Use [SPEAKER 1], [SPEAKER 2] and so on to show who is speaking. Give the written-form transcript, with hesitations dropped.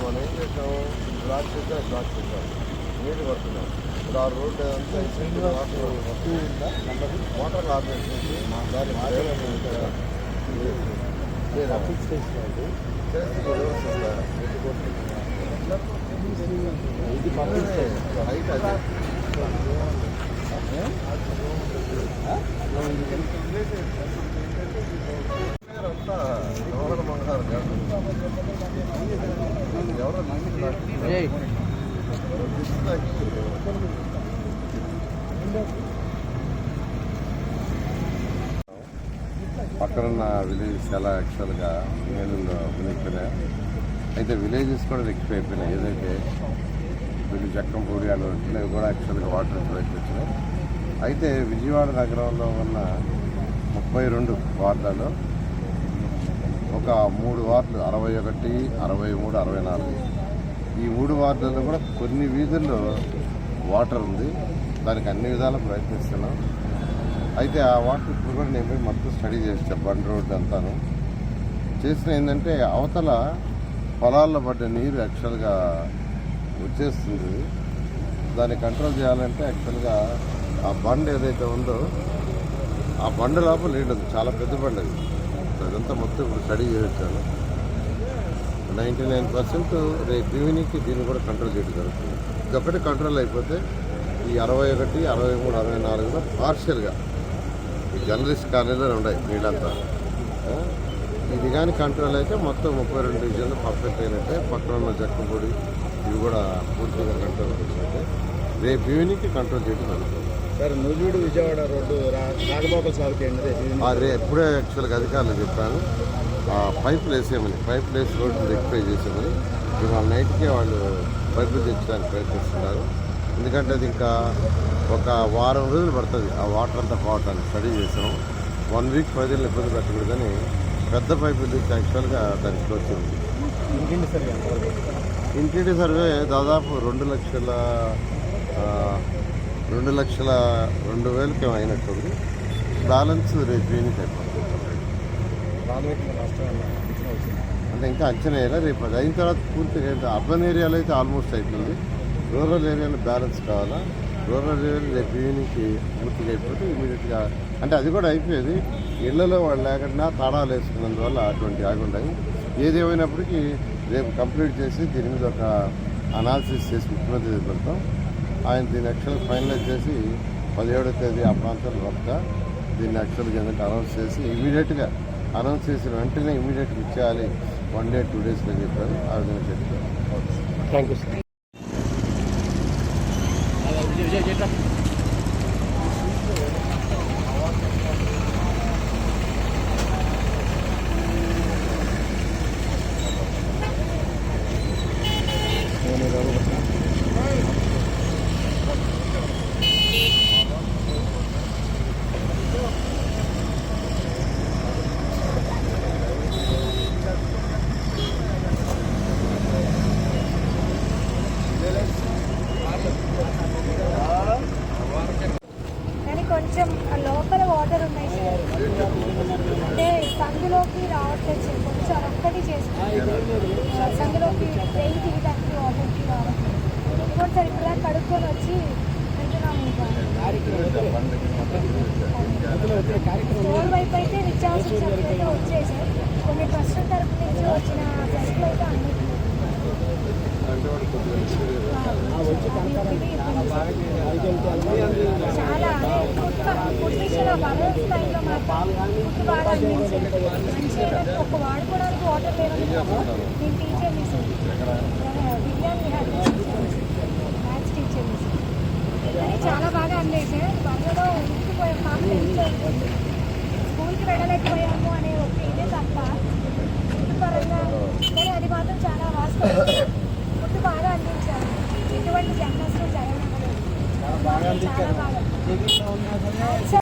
[SPEAKER 1] మనం ఏం చేసాము, బ్లాక్ చేసాం నీళ్ళు పడుతున్నాం. ఇప్పుడు ఆ రోడ్డు అంతా వాటర్ ఆపేసి ఇది హైట్ అదే అంతా ఎవరు మంగారు ఎవరో పక్కనున్న విలేజెస్ చాలా యాక్చువల్గా నీళ్ళల్లో మునిగిపోయినాయి. అయితే విలేజెస్ కూడా రెక్కిపోయిపోయినాయి. ఏదైతే వీళ్ళు జక్కంపూడి అలా ఇవి కూడా యాక్చువల్గా వాటర్ బయటకు వచ్చినాయి. అయితే విజయవాడ నగరంలో ఉన్న 32 వార్డులలో ఒక 3 వార్డులు 61, 63, 64 ఈ 3 వార్డులలో కూడా కొన్ని వీధుల్లో వాటర్ ఉంది. దానికి అన్ని విధాలా ప్రయత్నిస్తున్నాం. అయితే ఆ వాటర్ ఇప్పుడు కూడా నేను పోయి మొత్తం స్టడీ చేస్తాను. బండ్ రోడ్డు అంతాను చేసిన ఏంటంటే అవతల పొలాల్లో పడ్డ నీరు యాక్చువల్గా వచ్చేస్తుంది. దాన్ని కంట్రోల్ చేయాలంటే యాక్చువల్గా ఆ బండ్ ఏదైతే ఉందో ఆ బండ్ లోపల నీళ్ళు ఉంది. చాలా పెద్ద బండ్ అది. అదంతా మొత్తం ఇప్పుడు స్టడీ చేయించాను. 99% రేపు ఈవినింగ్కి దీన్ని కూడా కంట్రోల్ చేయడం జరుగుతుంది. ఇదొక్కటి కంట్రోల్ అయిపోతే ఈ 61, 63, 64 కూడా పార్షియల్గా ఈ జర్నలిస్ట్ కాలనీలో ఉన్నాయి నీళ్ళంతా. ఇది కానీ కంట్రోల్ అయితే మొత్తం 32 డివిజన్లు పర్ఫెక్ట్ అయినట్టే. పక్కన ఉన్న జక్కంపూడి ఇవి కూడా పూర్తిగా కంట్రోల్ అవుతుందంటే రేపు ఈవినింగ్కి కంట్రోల్ చేయడం జరుగుతుంది.
[SPEAKER 2] సార్ నూజివీడు విజయవాడ రోడ్డు రాగబాబు సాగు చేయండి.
[SPEAKER 1] ఎప్పుడే యాక్చువల్గా అధికారులు చెప్పాను పైపులు వేసేయమని. పైపులు వేసి రోడ్డు రెక్టిఫై చేసేమని. ఇవాళ నైట్కే వాళ్ళు పైపులు తెచ్చడానికి ప్రయత్నిస్తున్నారు. ఎందుకంటే అది ఇంకా ఒక వారం రోజులు పడుతుంది ఆ వాటర్ అంతా పోవటానికి. స్టడీ చేసాం. 1 వీక్ ప్రజలను ఇబ్బంది పెట్టకూడదని పెద్ద పైపులు తెచ్చి యాక్చువల్గా దానికి వచ్చింది. ఇంటింటి సర్వే దాదాపు 2,02,000 అయినట్టుంది. బ్యాలెన్స్ రేపు ఈవినింగ్ అయిపోతుంది. అంటే ఇంకా అంచనా వేయాలి. రేపు అది అయిన తర్వాత పూర్తిగా అర్బన్ ఏరియాలో అయితే ఆల్మోస్ట్ అవుతుంది. రూరల్ ఏరియాలో బ్యాలెన్స్ కావాలా. రూరల్ ఏరియాలో రేపు ఈవినింగ్కి పూర్తిగా అయిపోతే ఇమీడియట్గా అంటే అది కూడా అయిపోయేది. ఇళ్లలో వాళ్ళు లేకుండా తాళాలు వేసుకున్నందువల్ల అటువంటి ఆగుంటాయి. ఏది ఏమైనప్పటికీ రేపు కంప్లీట్ చేసి దీని మీద ఒక అనాలిసిస్ చేసి ముఖ్యమంత్రి దగ్గర పెడతాం. ఆయన దీన్ని యాక్చువల్గా ఫైనలైజ్ చేసి 17వ తేదీ ఆ ప్రాంతంలో వస్తా దీన్ని యాక్చువల్గా ఏంటంటే అనౌన్స్ చేసి ఇమీడియట్గా అనౌన్స్ చేసిన వెంటనే ఇమీడియట్గా ఇచ్చేయాలి. 1 day 2 days అని చెప్పారు. ఆ విధంగా చెప్పారు.
[SPEAKER 2] Thank you sir.
[SPEAKER 3] కొంచెం లోపల వాటర్ ఉన్నాయి సార్. అంటే సందులోకి రావట్లేదు సార్. కొంచెం ఒక్కటి చేసుకుంటాం. సందులోకి ట్రైన్ తీయడానికి వాటర్కి రావట్లేదు. ఇంకోటి సార్ ఇప్పుడు కడుక్కొని వచ్చి వెళ్తున్నాము. స్టోర్ వైపు అయితే రిచార్జ్ అయితే వచ్చాయి సార్. కొన్ని ట్రస్ట్ తరపు నుంచి వచ్చిన టెస్ట్లు అయితే అన్ని చాలా ఫుడ్ విషయంలో బాగా స్థాయిలో మాత్రం ఫుడ్ బాగా అందించింది. మంచిగా ఒక వాడుకోవడానికి వాటర్ లేదని నేను టీచర్